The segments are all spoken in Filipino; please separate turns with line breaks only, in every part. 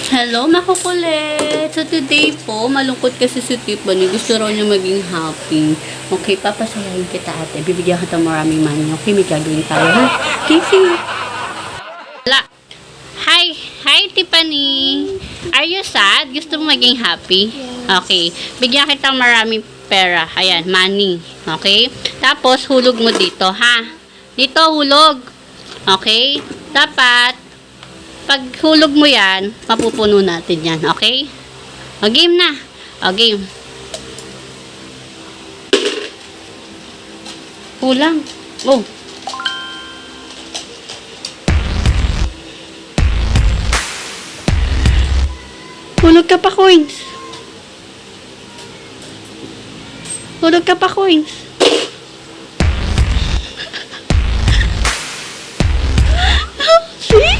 Hello, makukulit! So, today po, malungkot kasi si Tiffany. Gusto raw niya maging happy. Okay, papasayahin kita ate. Bibigyan kita maraming money. Okay, may gagawin tayo, ha? Casey! Wala. Hi! Hi, Tiffany! Are you sad? Gusto mo maging happy? Okay. Bigyan kita maraming pera. Ayan, money. Okay? Tapos, hulog mo dito, ha? Dito, hulog. Okay? Dapat, pag hulog mo yan, mapupuno natin yan. Okay? O, game na. O, game. Kulang. Oh. Hulog ka pa, coins. Hulog ka pa, coins. See?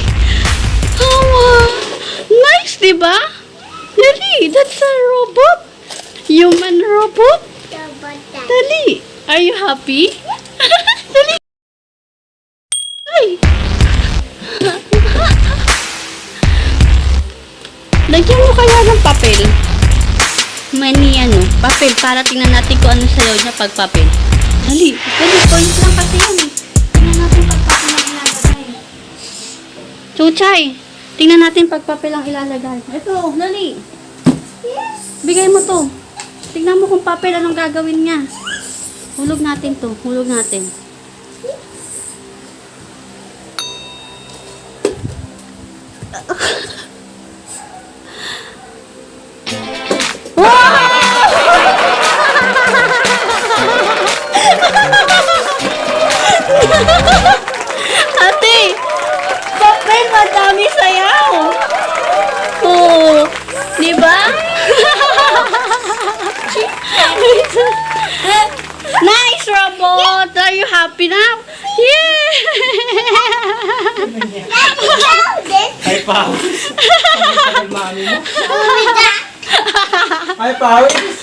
Nice, diba? Dali, that's a robot. Human robot. Dali. Are you happy? Dali. Ay. Lagyan mo kaya ng papel. Papel para tingnan natin kung ano sayaw niya pag papel. Dali, coins lang kasi yan eh. Tingnan natin pag papel ang ilalagay. Chuchay, tingnan natin pag papel ang ilalagay. Ito, dali. Bigay mo to. Tingnan mo kung papel anong gagawin niya. Hulog natin to, hulog natin. Ate, papel madami sayaw. Oh, di ba? Nice robot. Are you happy now? Yeah.
Ay, pawis. Ay, pawis.